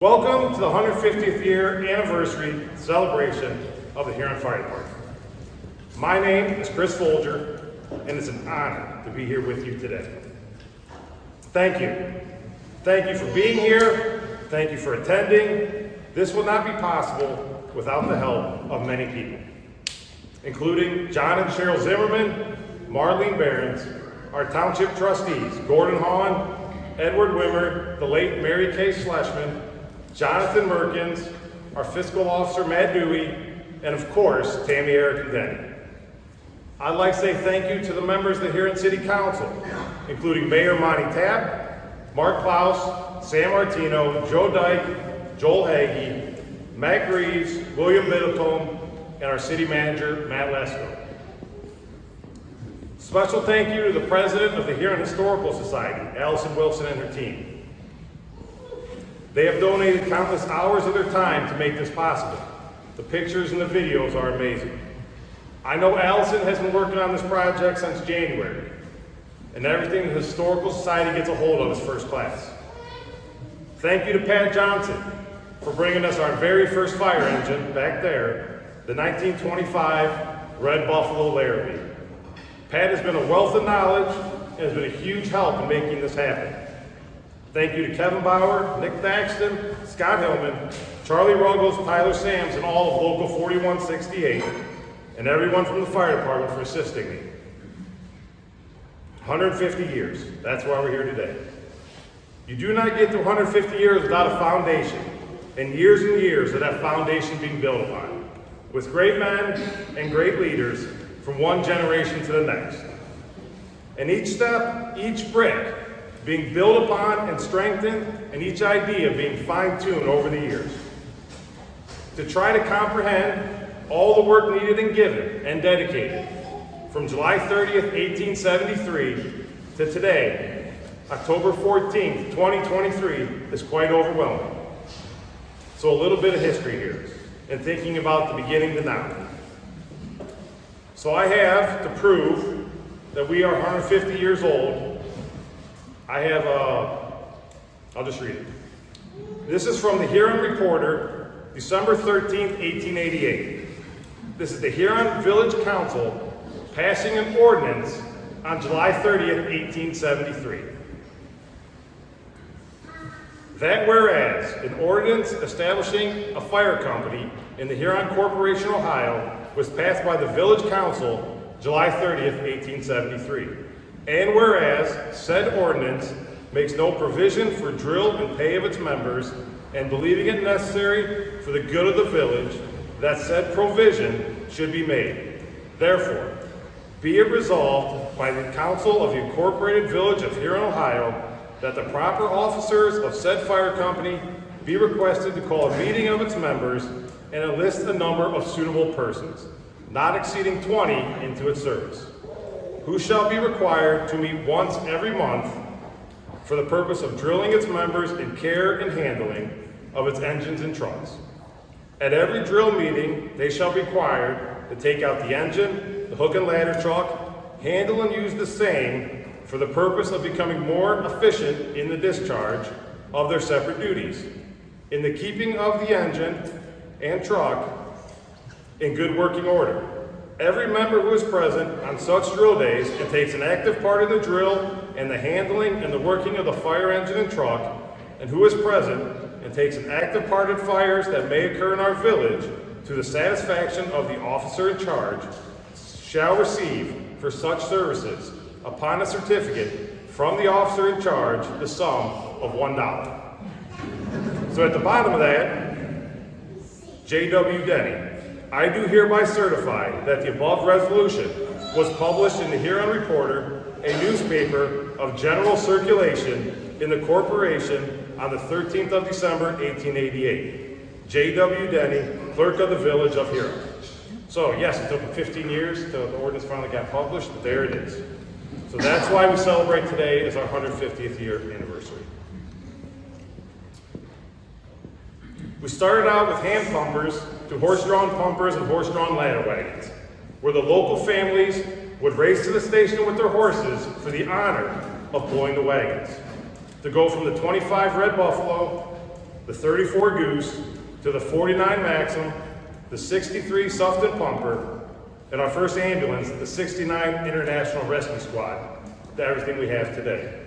Welcome to the 150th year anniversary celebration of the Huron Fire Department. My name is Chris Folger, and it's an honor to be here with you today. Thank you. Thank you for being here. Thank you for attending. This would not be possible without the help of many people, including John and Cheryl Zimmerman, Marlene Behrens, our Township trustees, Gordon Hahn, Edward Wimmer, the late Mary Kay Schlesman, Jonathan Merkins, our fiscal officer, Matt Dewey, and of course, Tammy, Eric, and Denny. I'd like to say thank you to the members of the Huron City Council, including Mayor Monty Tapp, Mark Klaus, Sam Martino, Joe Dyke, Joel Hagee, Matt Greaves, William Middlecombe, and our city manager, Matt Lesko. Special thank you to the president of the Huron Historical Society, Allison Wilson, and her team. They have donated countless hours of their time to make this possible. The pictures and the videos are amazing. I know Allison has been working on this project since January, and everything the Historical Society gets a hold of is first class. Thank you to Pat Johnson for bringing us our very first fire engine back there, the 1925 Red Buffalo Larrabee. Pat has been a wealth of knowledge and has been a huge help in making this happen. Thank you to Kevin Bauer, Nick Thaxton, Scott Hillman, Charlie Ruggles, Tyler Sams, and all of Local 4168, and everyone from the fire department for assisting me. 150 years, that's why we're here today. You do not get to 150 years without a foundation, and years of that foundation being built upon, with great men and great leaders from one generation to the next. And each step, each brick, being built upon and strengthened, and each idea being fine-tuned over the years. To try to comprehend all the work needed and given and dedicated from July 30th, 1873 to today, October 14th, 2023, is quite overwhelming. So a little bit of history here, and thinking about the beginning to now. So I have to prove that we are 150 years old. I have, I'll just read it. This is from the Huron Reporter, December 13th, 1888. This is the Huron Village Council passing an ordinance on July 30th, 1873. That whereas an ordinance establishing a fire company in the Huron Corporation, Ohio, was passed by the Village Council July 30th, 1873. And whereas said ordinance makes no provision for drill and pay of its members, and believing it necessary for the good of the village, that said provision should be made. Therefore, be it resolved by the Council of the Incorporated Village of Huron, Ohio, that the proper officers of said fire company be requested to call a meeting of its members and enlist a number of suitable persons, not exceeding 20, into its service, who shall be required to meet once every month for the purpose of drilling its members in care and handling of its engines and trucks. At every drill meeting, they shall be required to take out the engine, the hook and ladder truck, handle and use the same for the purpose of becoming more efficient in the discharge of their separate duties, in the keeping of the engine and truck in good working order. Every member who is present on such drill days and takes an active part in the drill and the handling and the working of the fire engine and truck, and who is present and takes an active part in fires that may occur in our village to the satisfaction of the officer in charge, shall receive for such services, upon a certificate from the officer in charge, the sum of $1. So at the bottom of that, J.W. Denny. I do hereby certify that the above resolution was published in the Huron Reporter, a newspaper of general circulation in the corporation on the 13th of December, 1888. J.W. Denny, clerk of the village of Huron. So yes, it took 15 years till the ordinance finally got published, but there it is. So that's why we celebrate today as our 150th year anniversary. We started out with hand pumpers to horse-drawn pumpers and horse-drawn ladder wagons, where the local families would race to the station with their horses for the honor of pulling the wagons. To go from the 25 Red Buffalo, the 34 Goose, to the 49 Maxim, the 63 Sufton Pumper, and our first ambulance, the 69 International Rescue Squad, to everything we have today.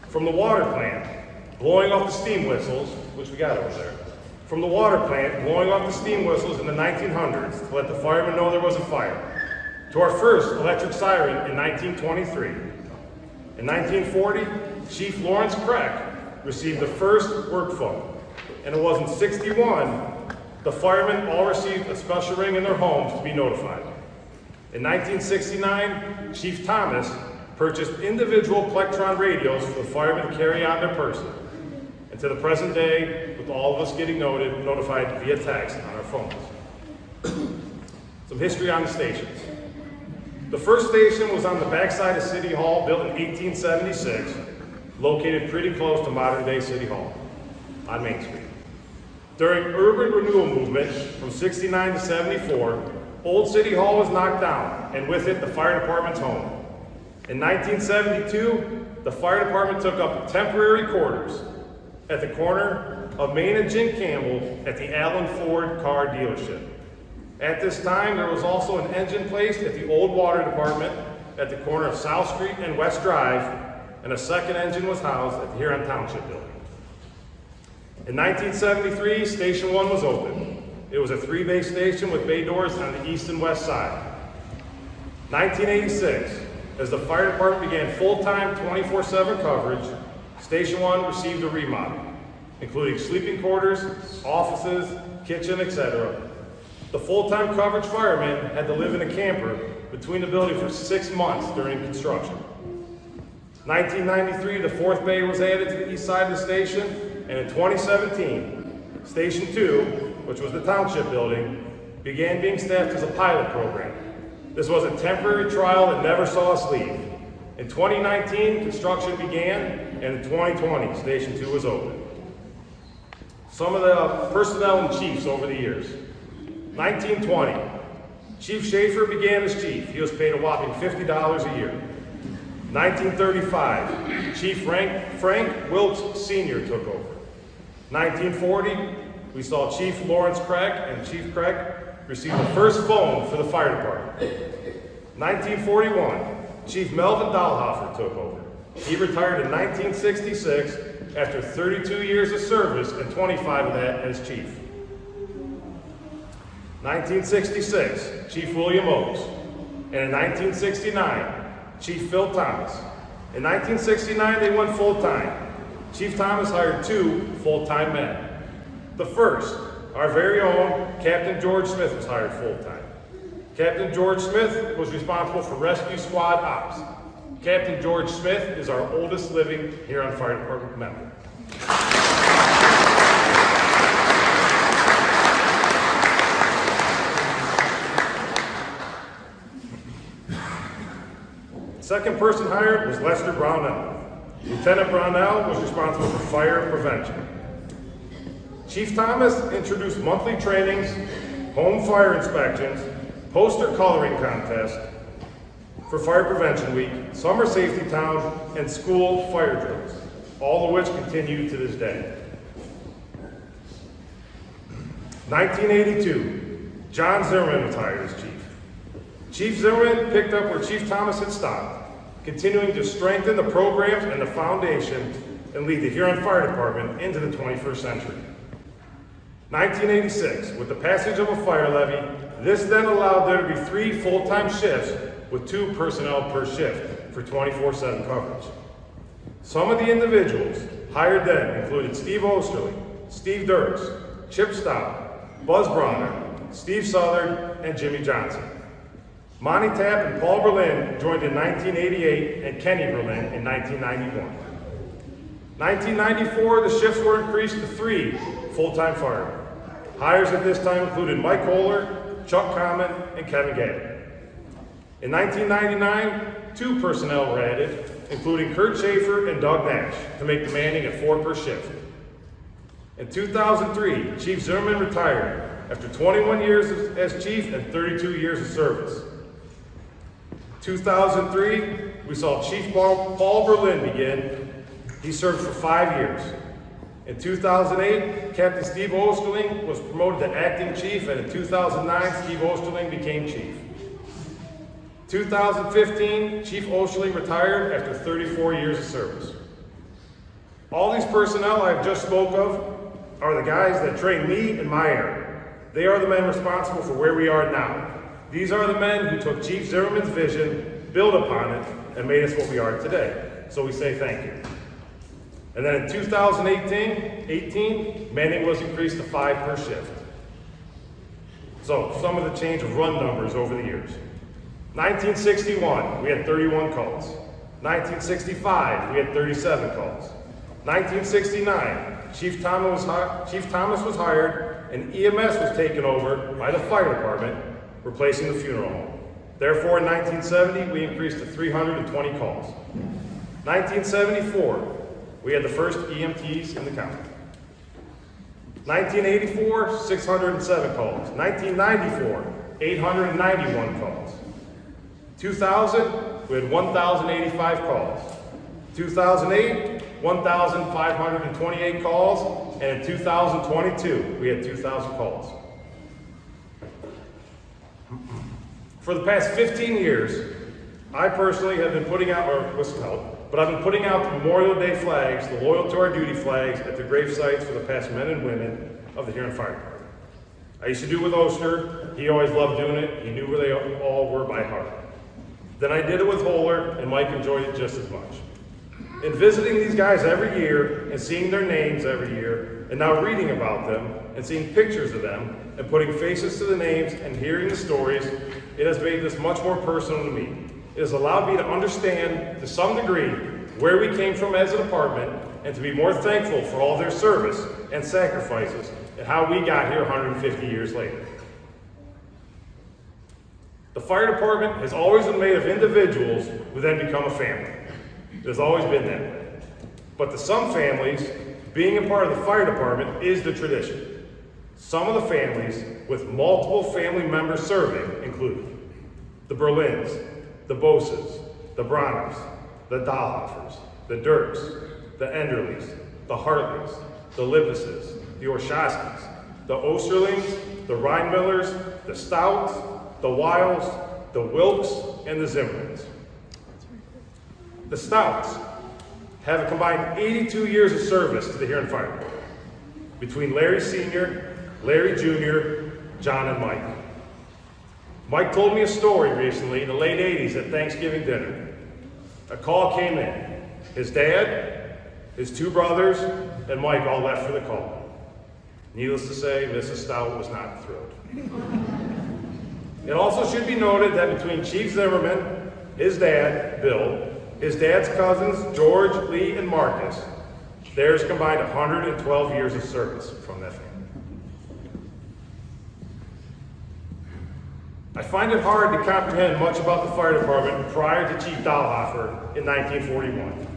From the water plant, blowing off the steam whistles, which we got over there. From the water plant, blowing off the steam whistles in the 1900s to let the firemen know there was a fire, to our first electric siren in 1923. In 1940, Chief Lawrence Crack received the first work phone, and it was in 61 the firemen all received a special ring in their homes to be notified. In 1969, Chief Thomas purchased individual plectron radios for the firemen to carry on their person. And to the present day, with all of us getting notified via text on our phones. Some history on the stations. The first station was on the backside of City Hall, built in 1876, located pretty close to modern day City Hall on Main Street. During urban renewal movement from 69 to 74, Old City Hall was knocked down, and with it, the fire department's home. In 1972, the fire department took up temporary quarters at the corner of Main and Jim Campbell at the Allen Ford car dealership. At this time, there was also an engine placed at the old water department at the corner of South Street and West Drive, and a second engine was housed at the Huron Township building. In 1973, Station 1 was opened. It was a 3-bay station with bay doors on the east and west side. 1986, as the fire department began full-time 24/7 coverage, Station 1 received a remodel, including sleeping quarters, offices, kitchen, etc. The full-time coverage firemen had to live in a camper between the building for 6 months during construction. 1993, the 4th bay was added to the east side of the station, and in 2017, Station 2, which was the Township building, began being staffed as a pilot program. This was a temporary trial that never saw us leave. In 2019, construction began, and in 2020, Station 2 was open. Some of the personnel and chiefs over the years. 1920, Chief Schaefer began as chief. He was paid a whopping $50 a year. 1935, Chief Frank Wilkes Sr. took over. 1940, we saw Chief Lawrence Craig, and Chief Craig received the first phone for the fire department. 1941, Chief Melvin Dahlhofer took over. He retired in 1966 after 32 years of service and 25 of that as chief. 1966, Chief William Oakes. And in 1969, Chief Phil Thomas. In 1969, they went full-time. Chief Thomas hired 2 full-time men. The first, our very own Captain George Smith, was hired full-time. Captain George Smith was responsible for rescue squad ops. Captain George Smith is our oldest living Huron Fire Department member. Second person hired was Lester Brownell. Lieutenant Brownell was responsible for fire prevention. Chief Thomas introduced monthly trainings, home fire inspections, poster coloring contest for Fire Prevention Week, Summer Safety Town, and school fire drills, all of which continue to this day. 1982, John Zimmerman was hired as chief. Chief Zimmerman picked up where Chief Thomas had stopped, continuing to strengthen the programs and the foundation and lead the Huron Fire Department into the 21st century. 1986, with the passage of a fire levy, this then allowed there to be 3 full-time shifts with 2 personnel per shift for 24/7 coverage. Some of the individuals hired then included Steve Osterly, Steve Dirks, Chip Stout, Buzz Bronner, Steve Southard, and Jimmy Johnson. Monty Tapp and Paul Berlin joined in 1988 and Kenny Berlin in 1991. 1994, the shifts were increased to 3 full-time firemen. Hires at this time included Mike Kohler, Chuck Common, and Kevin Gavin. In 1999, 2 personnel were added, including Kurt Schaefer and Doug Nash, to make the manning at 4 per shift. In 2003, Chief Zimmerman retired after 21 years as chief and 32 years of service. 2003, we saw Chief Paul Berlin begin. He served for 5 years. In 2008, Captain Steve Osterling was promoted to acting chief, and in 2009, Steve Osterling became chief. 2015, Chief Osterling retired after 34 years of service. All these personnel I've just spoke of are the guys that trained me in my area. They are the men responsible for where we are now. These are the men who took Chief Zimmerman's vision, built upon it, and made us what we are today. So we say thank you. And then in 2018, manning was increased to 5 per shift. So some of the change of run numbers over the years. 1961, we had 31 calls. 1965, we had 37 calls. 1969, Chief Thomas was hired, and EMS was taken over by the fire department, replacing the funeral home. Therefore, in 1970, we increased to 320 calls. 1974, we had the first EMTs in the county. 1984, 607 calls. 1994, 891 calls. 2000, we had 1,085 calls. 2008, 1,528 calls. And in 2022, we had 2,000 calls. For the past 15 years, I personally have been putting out, or with some help, but I've been putting out the Memorial Day flags, the Loyal to Our Duty flags, at the grave sites for the past men and women of the Huron Fire Department. I used to do it with Oster. He always loved doing it. He knew where they all were by heart. Then I did it with Holler, and Mike enjoyed it just as much. In visiting these guys every year, and seeing their names every year, and now reading about them, and seeing pictures of them, and putting faces to the names, and hearing the stories, it has made this much more personal to me. It has allowed me to understand, to some degree, where we came from as a department, and to be more thankful for all their service and sacrifices, and how we got here 150 years later. The fire department has always been made of individuals who then become a family. It has always been that way. But to some families, being a part of the fire department is the tradition. Some of the families with multiple family members serving include the Berlins, the Boses, the Bronners, the Dahlhoffers, the Dirks, the Enderleys, the Hartleys, the Lippises, the Orshowskis, the Osterlings, the Reinmillers, the Stouts, the Wiles, the Wilkes, and the Zimmermans. The Stouts have a combined 82 years of service to the Huron Fire Department, between Larry Sr., Larry Jr., John, and Mike. Mike told me a story recently in the late 80s at Thanksgiving dinner. A call came in. His dad, his 2 brothers, and Mike all left for the call. Needless to say, Mrs. Stout was not thrilled. It also should be noted that between Chief Zimmerman, his dad, Bill, his dad's cousins, George, Lee, and Marcus, there's combined 112 years of service from that family. I find it hard to comprehend much about the fire department prior to Chief Dahlhofer in 1941.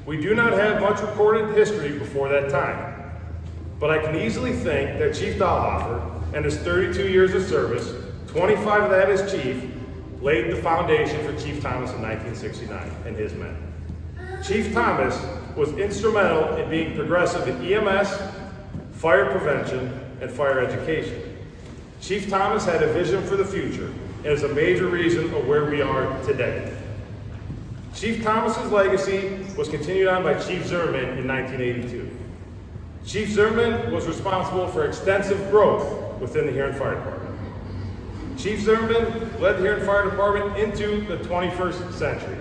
We do not have much recorded history before that time, but I can easily think that Chief Dahlhofer and his 32 years of service, 25 of that as chief, laid the foundation for Chief Thomas in 1969 and his men. Chief Thomas was instrumental in being progressive in EMS, fire prevention, and fire education. Chief Thomas had a vision for the future and is a major reason of where we are today. Chief Thomas's legacy was continued on by Chief Zimmerman in 1982. Chief Zimmerman was responsible for extensive growth within the Huron Fire Department. Chief Zimmerman led the Huron Fire Department into the 21st century.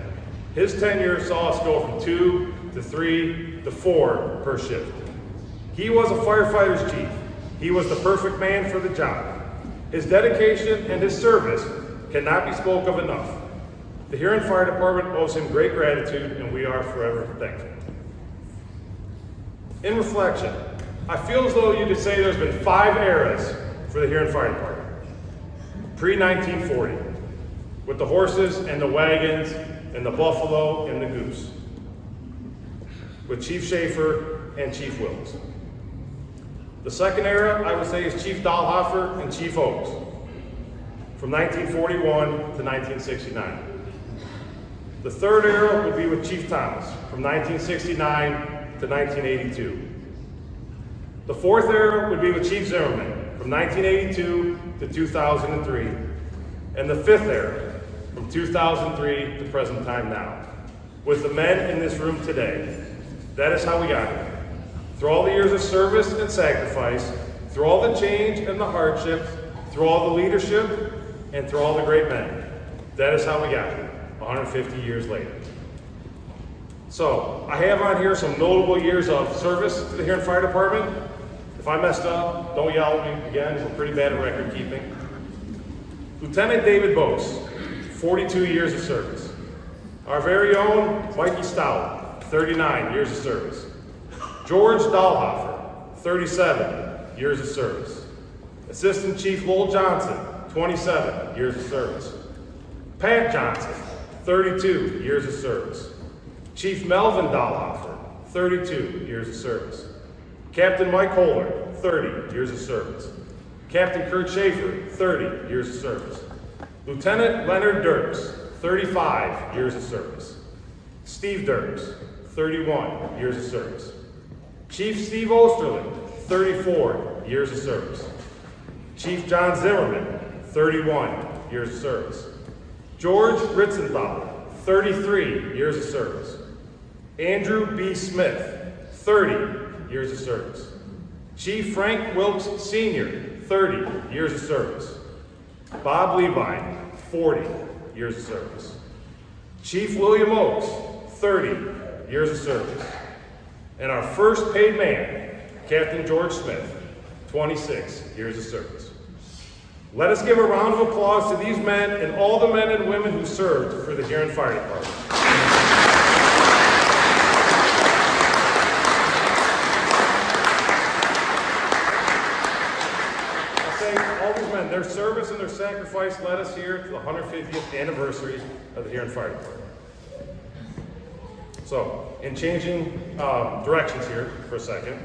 His tenure saw us go from 2 to 3 to 4 per shift. He was a firefighter's chief. He was the perfect man for the job. His dedication and his service cannot be spoken of enough. The Huron Fire Department owes him great gratitude, and we are forever thankful. In reflection, I feel as though you could say there's been 5 eras for the Huron Fire Department. Pre-1940, with the horses and the wagons and the buffalo and the goose, with Chief Schaefer and Chief Wilkes. The second era, I would say, is Chief Dahlhofer and Chief Oakes, from 1941 to 1969. The third era would be with Chief Thomas, from 1969 to 1982. The fourth era would be with Chief Zimmerman from 1982 to 2003. And the fifth era from 2003 to present time now, with the men in this room today. That is how we got here. Through all the years of service and sacrifice, through all the change and the hardships, through all the leadership, and through all the great men. That is how we got here, 150 years later. So, I have on here some notable years of service to the Huron Fire Department. If I messed up, don't yell at me again, we're pretty bad at record keeping. Lieutenant David Bose, 42 years of service. Our very own Mikey Stout, 39 years of service. George Dahlhofer, 37 years of service. Assistant Chief Lowell Johnson, 27 years of service. Pat Johnson, 32 years of service. Chief Melvin Dahlhofer, 32 years of service. Captain Mike Holler, 30 years of service. Captain Kurt Schaefer, 30 years of service. Lieutenant Leonard Dirks, 35 years of service. Steve Dirks, 31 years of service. Chief Steve Osterling, 34 years of service. Chief John Zimmerman, 31 years of service. George Ritzenthaler, 33 years of service. Andrew B. Smith, 30 years of service. Chief Frank Wilkes Sr., 30 years of service. Bob Levine, 40 years of service. Chief William Oakes, 30 years of service. And our first paid man, Captain George Smith, 26 years of service. Let us give a round of applause to these men and all the men and women who served for the Huron Fire Department. I'll say all these men, their service and their sacrifice led us here to the 150th anniversary of the Huron Fire Department. So, in changing directions here for a second,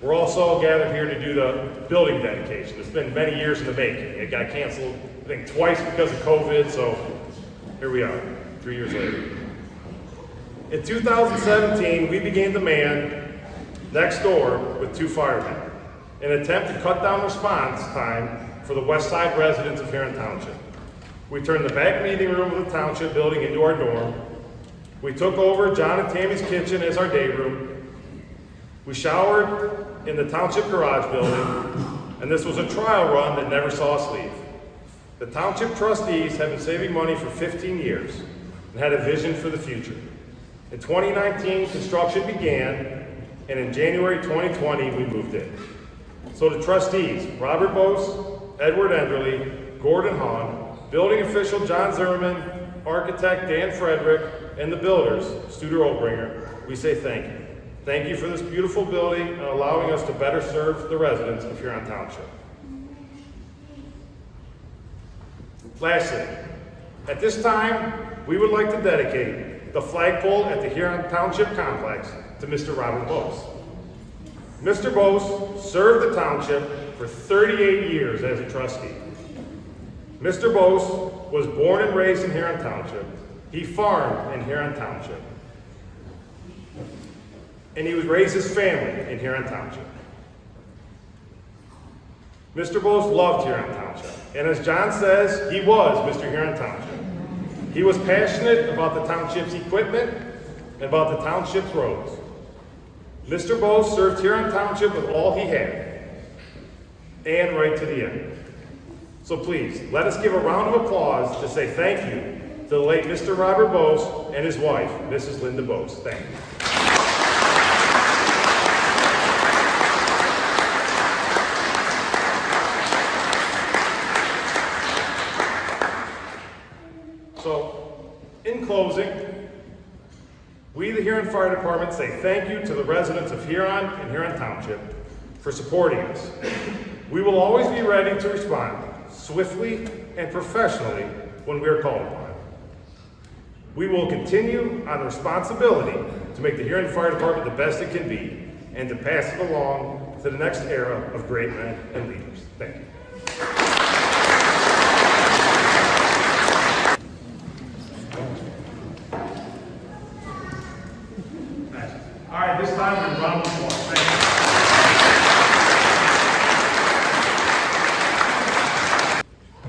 we're also gathered here to do the building dedication. It's been many years in the making. It got canceled, I think, twice because of COVID, so here we are, 3 years later. In 2017, we began the man next door with 2 firemen, in an attempt to cut down response time for the west side residents of Huron Township. We turned the back meeting room of the township building into our dorm. We took over John and Tammy's kitchen as our day room. We showered in the township garage building, and this was a trial run that never saw us leave. The township trustees have been saving money for 15 years and had a vision for the future. In 2019, construction began, and in January 2020, we moved in. So the trustees, Robert Bose, Edward Enderle, Gordon Hahn, building official John Zimmerman, architect Dan Frederick, and the builders, Studer Obringer, we say thank you. Thank you for this beautiful building and allowing us to better serve the residents of Huron Township. Lastly, at this time, we would like to dedicate the flagpole at the Huron Township complex to Mr. Robert Bose. Mr. Bose served the township for 38 years as a trustee. Mr. Bose was born and raised in Huron Township. He farmed in Huron Township. And he would raise his family in Huron Township. Mr. Bose loved Huron Township, and as John says, he was Mr. Huron Township. He was passionate about the township's equipment and about the township's roads. Mr. Bose served Huron Township with all he had, and right to the end. So please, let us give a round of applause to say thank you to the late Mr. Robert Bose and his wife, Mrs. Linda Bose. Thank you. So, in closing, we, the Huron Fire Department, say thank you to the residents of Huron and Huron Township for supporting us. We will always be ready to respond swiftly and professionally when we are called upon. We will continue on the responsibility to make the Huron Fire Department the best it can be and to pass it along to the next era of great men and leaders. Thank you. All right, this time we're round of applause. Thank you.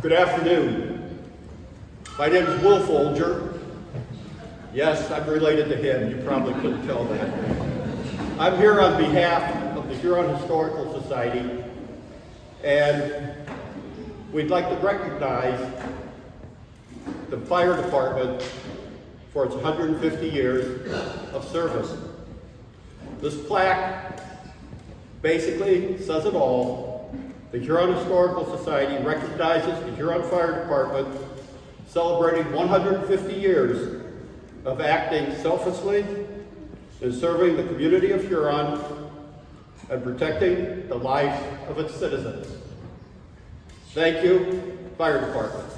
Good afternoon. My name is Will Folger. Yes, I'm related to him. You probably couldn't tell that. I'm here on behalf of the Huron Historical Society, and we'd like to recognize the fire department for its 150 years of service. This plaque basically says it all. The Huron Historical Society recognizes the Huron Fire Department celebrating 150 years of acting selflessly in serving the community of Huron and protecting the lives of its citizens. Thank you, Fire Department.